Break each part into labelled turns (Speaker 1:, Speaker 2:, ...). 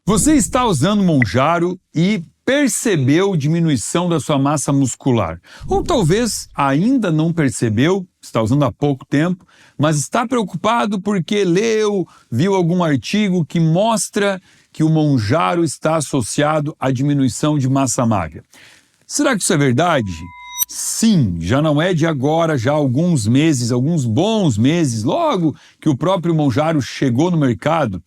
Speaker 1: Você está usando Mounjaro e percebeu diminuição da sua massa muscular. Ou talvez ainda não percebeu, está usando há pouco tempo, mas está preocupado porque leu, viu algum artigo que mostra que o Mounjaro está associado à diminuição de massa magra. Será que isso é verdade? Sim, já não é de agora, já há alguns meses, alguns bons meses, logo que o próprio Mounjaro chegou no mercado,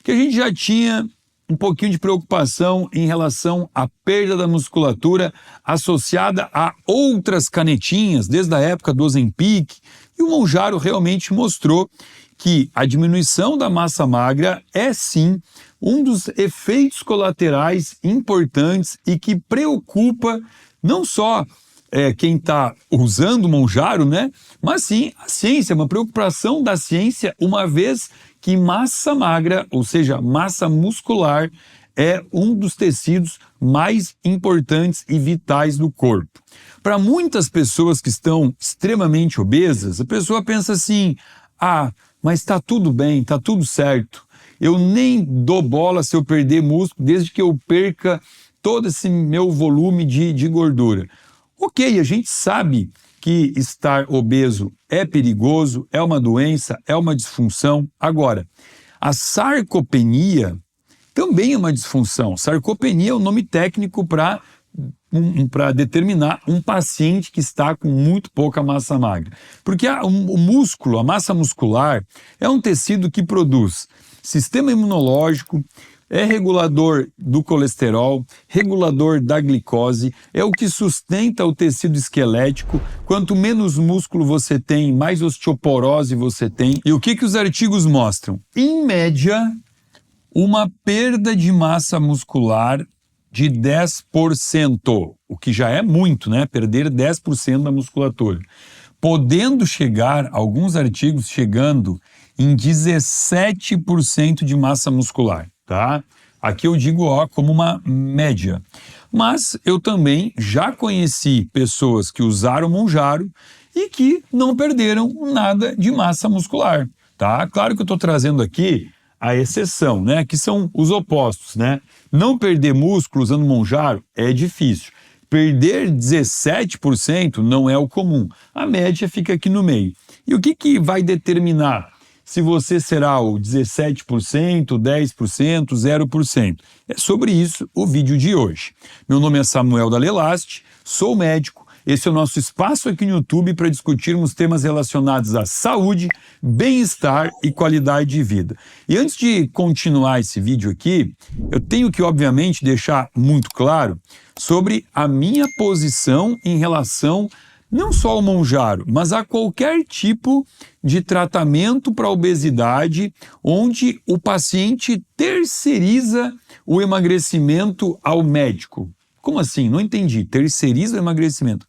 Speaker 1: que a gente já tinha um pouquinho de preocupação em relação à perda da musculatura associada a outras canetinhas, desde a época do Ozempic, e o Mounjaro realmente mostrou que a diminuição da massa magra é sim um dos efeitos colaterais importantes e que preocupa não só quem está usando o Mounjaro, né? Mas sim a ciência, uma preocupação da ciência, uma vez que massa magra, ou seja, massa muscular, é um dos tecidos mais importantes e vitais do corpo. Para muitas pessoas que estão extremamente obesas, a pessoa pensa assim, mas está tudo bem, está tudo certo. Eu nem dou bola se eu perder músculo, desde que eu perca todo esse meu volume de gordura. Ok, a gente sabe que estar obeso é perigoso, é uma doença, é uma disfunção. Agora, a sarcopenia também é uma disfunção. Sarcopenia é o nome técnico para determinar um paciente que está com muito pouca massa magra. Porque o músculo, a massa muscular, é um tecido que produz sistema imunológico, é regulador do colesterol, regulador da glicose, é o que sustenta o tecido esquelético. Quanto menos músculo você tem, mais osteoporose você tem. E o que os artigos mostram? Em média, uma perda de massa muscular de 10%, o que já é muito, né? Perder 10% da musculatura. Podendo chegar, alguns artigos chegando em 17% de massa muscular. Tá? Aqui eu digo como uma média. Mas eu também já conheci pessoas que usaram Mounjaro e que não perderam nada de massa muscular. Tá? Claro que eu estou trazendo aqui a exceção, né? Que são os opostos. Né? Não perder músculo usando Mounjaro é difícil. Perder 17% não é o comum. A média fica aqui no meio. E o que vai determinar se você será o 17%, 10%, 0%. É sobre isso o vídeo de hoje. Meu nome é Samuel Dalelaste, sou médico. Esse é o nosso espaço aqui no YouTube para discutirmos temas relacionados à saúde, bem-estar e qualidade de vida. E antes de continuar esse vídeo aqui, eu tenho que, obviamente, deixar muito claro sobre a minha posição em relação não só ao Mounjaro, mas a qualquer tipo de tratamento para obesidade onde o paciente terceiriza o emagrecimento ao médico. Como assim? Não entendi. Terceiriza o emagrecimento.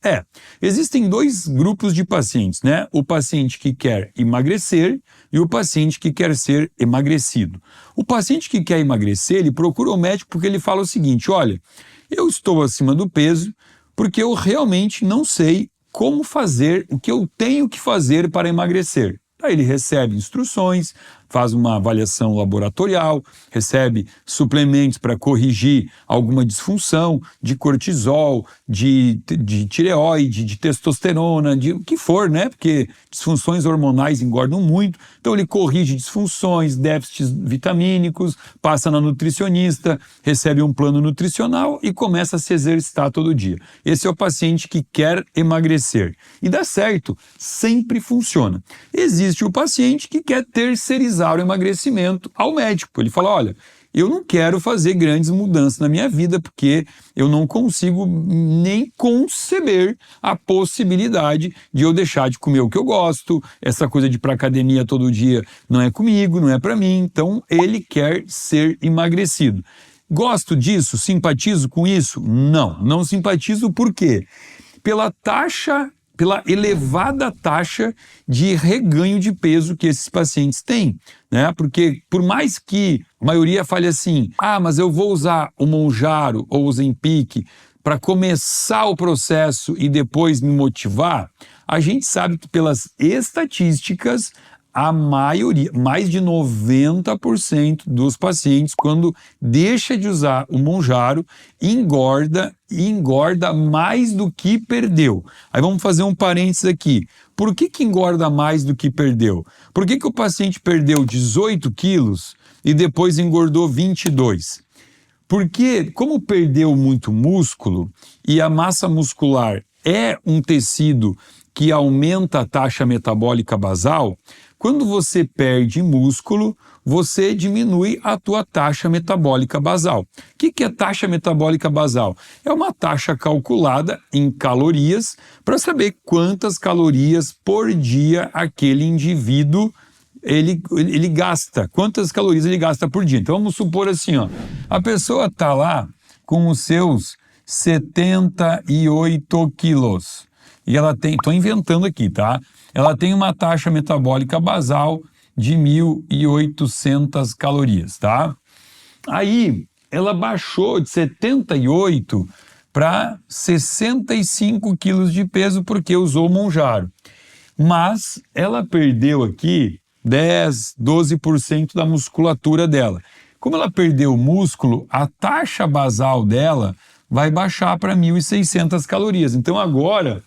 Speaker 1: Existem dois grupos de pacientes, né? O paciente que quer emagrecer e o paciente que quer ser emagrecido. O paciente que quer emagrecer, ele procura o médico porque ele fala o seguinte, olha, eu estou acima do peso porque eu realmente não sei como fazer o que eu tenho que fazer para emagrecer. Aí ele recebe instruções, faz uma avaliação laboratorial, recebe suplementos para corrigir alguma disfunção de cortisol, de tireoide, de testosterona, de o que for, né? Porque disfunções hormonais engordam muito. Então ele corrige disfunções, déficits vitamínicos, passa na nutricionista, recebe um plano nutricional e começa a se exercitar todo dia. Esse é o paciente que quer emagrecer. E dá certo, sempre funciona. Existe o paciente que quer terceirizar o emagrecimento ao médico. Ele fala, olha, eu não quero fazer grandes mudanças na minha vida porque eu não consigo nem conceber a possibilidade de eu deixar de comer o que eu gosto, essa coisa de ir para academia todo dia não é comigo, não é para mim, então ele quer ser emagrecido. Gosto disso? Simpatizo com isso? Não, não simpatizo por quê? Pela elevada taxa de reganho de peso que esses pacientes têm, né? Porque por mais que a maioria fale assim, mas eu vou usar o Mounjaro ou o Ozempic para começar o processo e depois me motivar, a gente sabe que pelas estatísticas a maioria, mais de 90% dos pacientes, quando deixa de usar o Mounjaro, engorda mais do que perdeu. Aí vamos fazer um parênteses aqui. Por que engorda mais do que perdeu? Por que o paciente perdeu 18 quilos e depois engordou 22? Porque, como perdeu muito músculo e a massa muscular é um tecido que aumenta a taxa metabólica basal, quando você perde músculo, você diminui a tua taxa metabólica basal. O que é taxa metabólica basal? É uma taxa calculada em calorias para saber quantas calorias por dia aquele indivíduo ele gasta, quantas calorias ele gasta por dia. Então vamos supor assim, ó, a pessoa está lá com os seus 78 quilos e ela tem, estou inventando aqui, tá? Ela tem uma taxa metabólica basal de 1.800 calorias, tá? Aí ela baixou de 78 para 65 quilos de peso porque usou o Mounjaro. Mas ela perdeu aqui 10, 12% da musculatura dela. Como ela perdeu o músculo, a taxa basal dela vai baixar para 1.600 calorias. Então agora,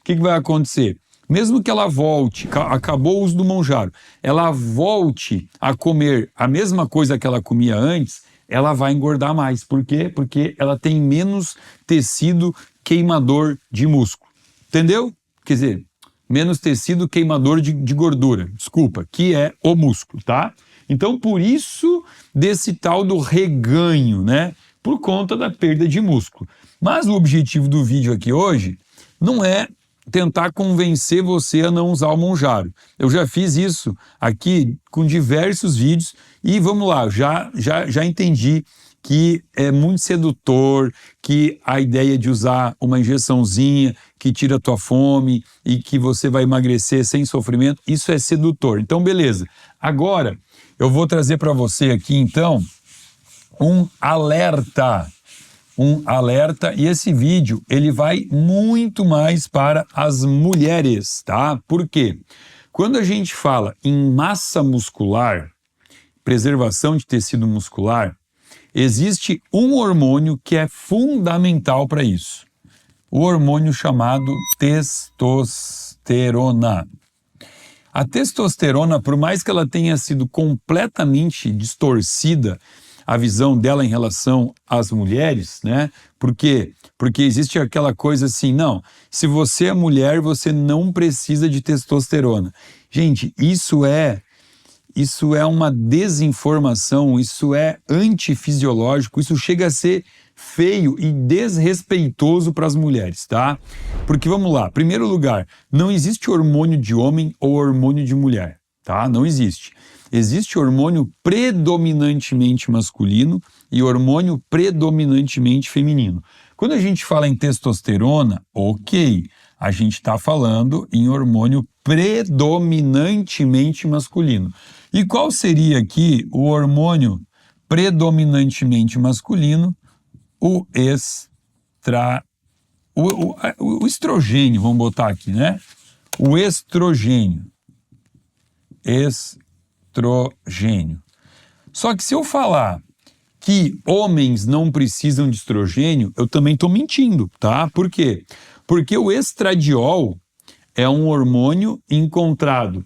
Speaker 1: o que vai acontecer? Mesmo que ela volte, acabou o uso do Mounjaro, ela volte a comer a mesma coisa que ela comia antes, ela vai engordar mais. Por quê? Porque ela tem menos tecido queimador de músculo. Entendeu? Quer dizer, menos tecido queimador de gordura, desculpa, que é o músculo, tá? Então, por isso desse tal do reganho, né? Por conta da perda de músculo. Mas o objetivo do vídeo aqui hoje não é tentar convencer você a não usar o Mounjaro. Eu já fiz isso aqui com diversos vídeos e vamos lá, já entendi que é muito sedutor, que a ideia de usar uma injeçãozinha que tira a tua fome e que você vai emagrecer sem sofrimento, isso é sedutor. Então, beleza. Agora, eu vou trazer para você aqui, então, um alerta, e esse vídeo, ele vai muito mais para as mulheres, tá? Por quê? Quando a gente fala em massa muscular, preservação de tecido muscular, existe um hormônio que é fundamental para isso. O hormônio chamado testosterona. A testosterona, por mais que ela tenha sido completamente distorcida, a visão dela em relação às mulheres, né? Por quê? Porque existe aquela coisa assim, não, se você é mulher, você não precisa de testosterona. Gente, isso é uma desinformação, isso é antifisiológico, isso chega a ser feio e desrespeitoso para as mulheres, tá? Porque vamos lá, primeiro lugar, não existe hormônio de homem ou hormônio de mulher, tá? Não existe. Existe hormônio predominantemente masculino e hormônio predominantemente feminino. Quando a gente fala em testosterona, ok, a gente está falando em hormônio predominantemente masculino. E qual seria aqui o hormônio predominantemente masculino? O estrogênio, vamos botar aqui, né? O estrogênio. Só que se eu falar que homens não precisam de estrogênio, eu também estou mentindo, tá? Por quê? Porque o estradiol é um hormônio encontrado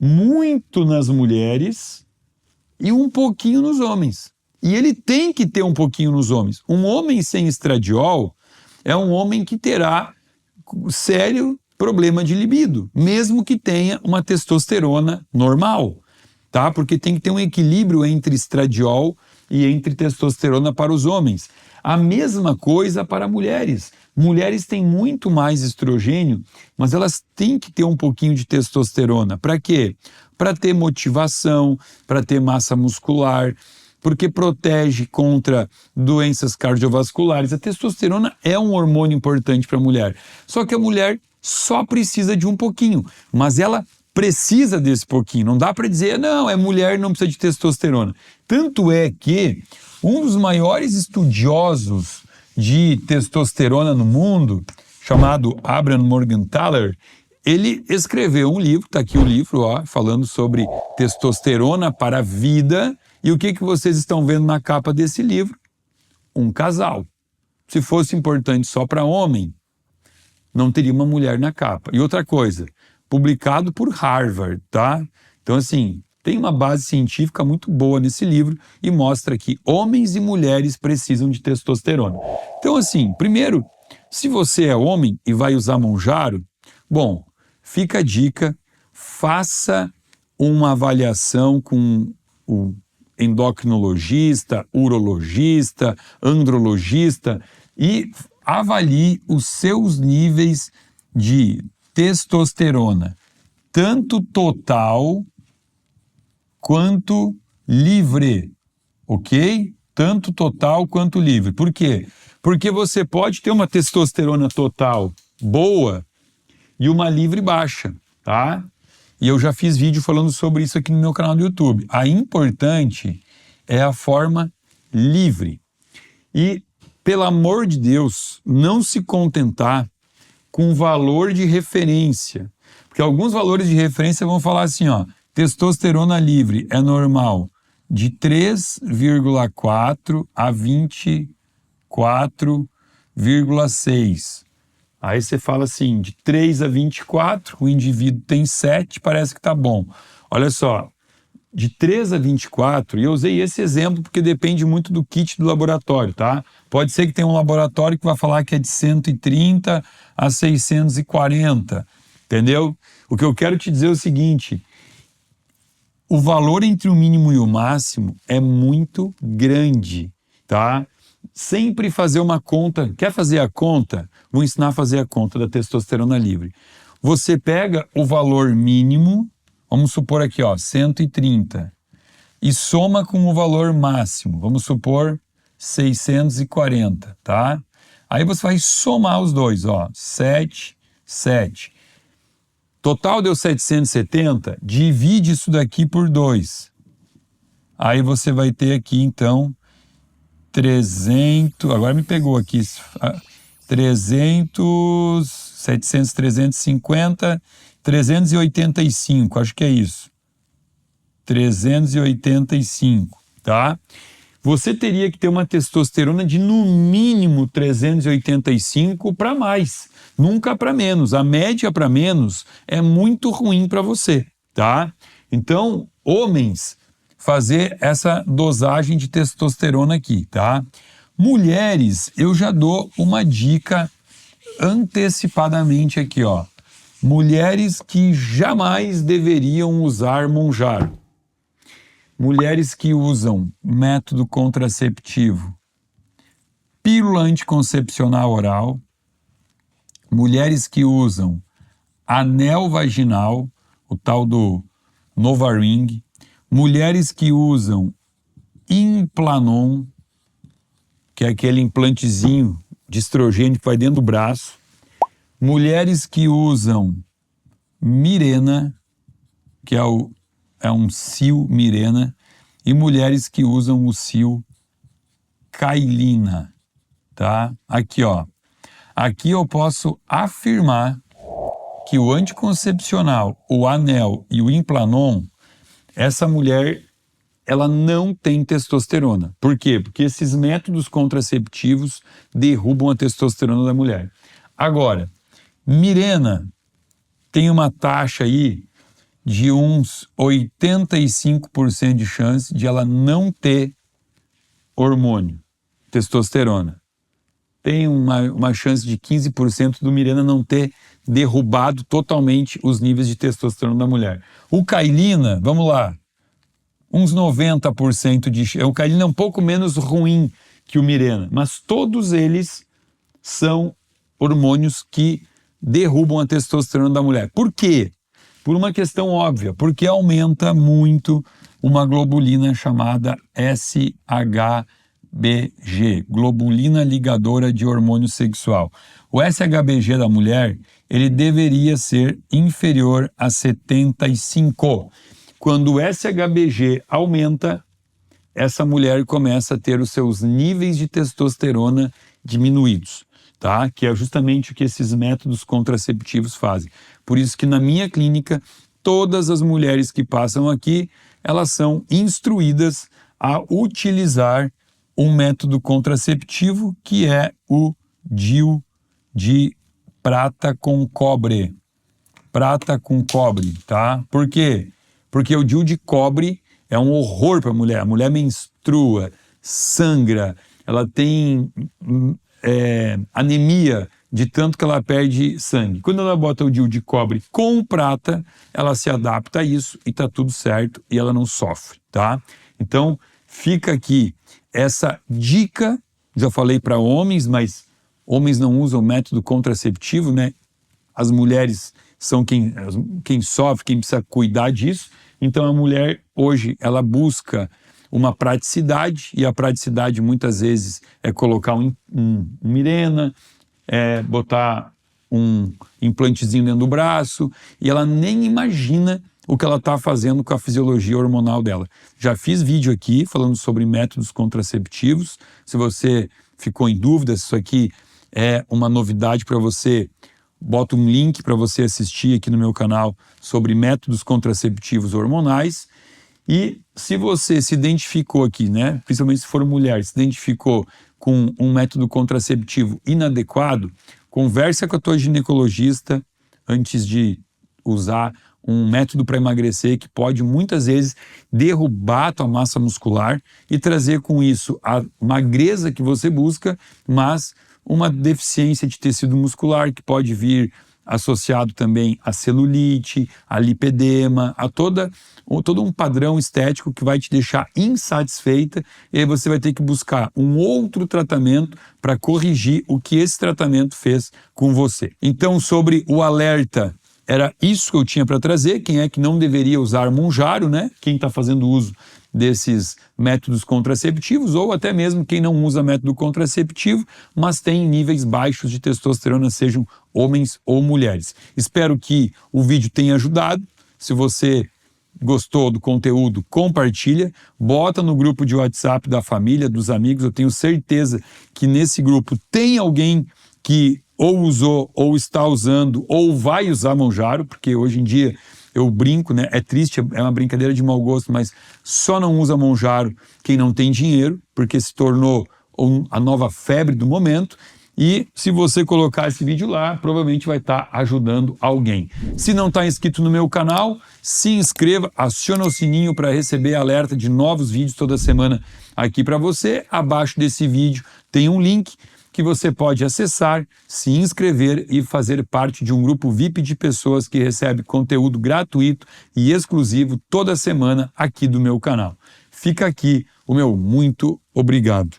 Speaker 1: muito nas mulheres e um pouquinho nos homens. E ele tem que ter um pouquinho nos homens. Um homem sem estradiol é um homem que terá sério problema de libido, mesmo que tenha uma testosterona normal, tá? Porque tem que ter um equilíbrio entre estradiol e entre testosterona para os homens. A mesma coisa para mulheres. Mulheres têm muito mais estrogênio, mas elas têm que ter um pouquinho de testosterona. Para quê? Para ter motivação, para ter massa muscular, porque protege contra doenças cardiovasculares. A testosterona é um hormônio importante para a mulher. Só que a mulher só precisa de um pouquinho, mas ela precisa desse pouquinho. Não dá para dizer, não, é mulher, não precisa de testosterona. Tanto é que um dos maiores estudiosos de testosterona no mundo, chamado Abraham Morgentaler, ele escreveu um livro, está aqui o livro, ó, falando sobre testosterona para a vida. E o que vocês estão vendo na capa desse livro? Um casal. Se fosse importante só para homem, não teria uma mulher na capa. E outra coisa, publicado por Harvard, tá? Então, assim, tem uma base científica muito boa nesse livro e mostra que homens e mulheres precisam de testosterona. Então, assim, primeiro, se você é homem e vai usar Mounjaro, bom, fica a dica, faça uma avaliação com o endocrinologista, urologista, andrologista e avalie os seus níveis de testosterona, tanto total quanto livre, ok? Tanto total quanto livre. Por quê? Porque você pode ter uma testosterona total boa e uma livre baixa, tá? E eu já fiz vídeo falando sobre isso aqui no meu canal do YouTube. A importante é a forma livre. E, pelo amor de Deus, não se contentar com valor de referência. Porque alguns valores de referência vão falar assim, ó, testosterona livre é normal de 3,4 a 24,6. Aí você fala assim, de 3 a 24, o indivíduo tem 7, parece que tá bom. Olha só, de 3 a 24, e eu usei esse exemplo porque depende muito do kit do laboratório, tá? Pode ser que tenha um laboratório que vai falar que é de 130 a 640, entendeu? O que eu quero te dizer é o seguinte, o valor entre o mínimo e o máximo é muito grande, tá? Sempre fazer uma conta. Quer fazer a conta? Vou ensinar a fazer a conta da testosterona livre. Você pega o valor mínimo, vamos supor aqui, ó, 130, e soma com o valor máximo, vamos supor 640, tá? Aí você vai somar os dois, ó, 7, 7. Total deu 770, divide isso daqui por 2. Aí você vai ter aqui, então, 300, agora me pegou aqui, 300, 700, 350, 385, acho que é isso. 385, tá? Você teria que ter uma testosterona de no mínimo 385 para mais, nunca para menos. A média para menos é muito ruim para você, tá? Então, homens, fazer essa dosagem de testosterona aqui, tá? Mulheres, eu já dou uma dica antecipadamente aqui, ó. Mulheres que jamais deveriam usar Mounjaro. Mulheres que usam método contraceptivo, pílula anticoncepcional oral, mulheres que usam anel vaginal, o tal do Novaring, mulheres que usam Implanon, que é aquele implantezinho de estrogênio que vai dentro do braço, mulheres que usam Mirena, que é um Sil Mirena, e mulheres que usam o Sil Cailina, tá? Aqui, ó. Aqui eu posso afirmar que o anticoncepcional, o anel e o Implanon, essa mulher, ela não tem testosterona. Por quê? Porque esses métodos contraceptivos derrubam a testosterona da mulher. Agora, Mirena tem uma taxa aí de uns 85% de chance de ela não ter hormônio, testosterona. Tem uma chance de 15% do Mirena não ter derrubado totalmente os níveis de testosterona da mulher. O Cailina, vamos lá, uns 90% de... O Cailina é um pouco menos ruim que o Mirena, mas todos eles são hormônios que derrubam a testosterona da mulher. Por quê? Por uma questão óbvia, porque aumenta muito uma globulina chamada SHBG, globulina ligadora de hormônio sexual. O SHBG da mulher, ele deveria ser inferior a 75. Quando o SHBG aumenta, essa mulher começa a ter os seus níveis de testosterona diminuídos. tá? Que é justamente o que esses métodos contraceptivos fazem. Por isso que na minha clínica, todas as mulheres que passam aqui, elas são instruídas a utilizar um método contraceptivo que é o DIU de prata com cobre. Prata com cobre, tá? Por quê? Porque o DIU de cobre é um horror para a mulher. A mulher menstrua, sangra, ela tem anemia de tanto que ela perde sangue. Quando ela bota o DIU de cobre com prata, ela se adapta a isso e tá tudo certo e ela não sofre, tá? Então, fica aqui essa dica, já falei para homens, mas homens não usam método contraceptivo, né? As mulheres são quem sofre, quem precisa cuidar disso. Então a mulher hoje, ela busca uma praticidade, e a praticidade muitas vezes é colocar um Mirena, botar um implantezinho dentro do braço, e ela nem imagina o que ela está fazendo com a fisiologia hormonal dela. Já fiz vídeo aqui falando sobre métodos contraceptivos. Se você ficou em dúvida se isso aqui é uma novidade para você, boto um link para você assistir aqui no meu canal sobre métodos contraceptivos hormonais. E se você se identificou aqui, né, principalmente se for mulher, se identificou com um método contraceptivo inadequado, conversa com a tua ginecologista antes de usar um método para emagrecer que pode muitas vezes derrubar a tua massa muscular e trazer com isso a magreza que você busca, mas uma deficiência de tecido muscular que pode vir associado também a celulite, a lipedema, a todo um padrão estético que vai te deixar insatisfeita, e aí você vai ter que buscar um outro tratamento para corrigir o que esse tratamento fez com você. Então, sobre o alerta, era isso que eu tinha para trazer. Quem é que não deveria usar Mounjaro, né? Quem está fazendo uso desses métodos contraceptivos, ou até mesmo quem não usa método contraceptivo, mas tem níveis baixos de testosterona, sejam homens ou mulheres. Espero que o vídeo tenha ajudado. Se você gostou do conteúdo, compartilha, bota no grupo de WhatsApp da família, dos amigos. Eu tenho certeza que nesse grupo tem alguém que ou usou, ou está usando, ou vai usar Mounjaro, porque hoje em dia eu brinco, né? É triste, é uma brincadeira de mau gosto, mas só não usa Mounjaro quem não tem dinheiro, porque se tornou a nova febre do momento. E se você colocar esse vídeo lá, provavelmente vai estar ajudando alguém. Se não está inscrito no meu canal, se inscreva, aciona o sininho para receber alerta de novos vídeos toda semana aqui para você. Abaixo desse vídeo tem um link que você pode acessar, se inscrever e fazer parte de um grupo VIP de pessoas que recebe conteúdo gratuito e exclusivo toda semana aqui do meu canal. Fica aqui o meu muito obrigado.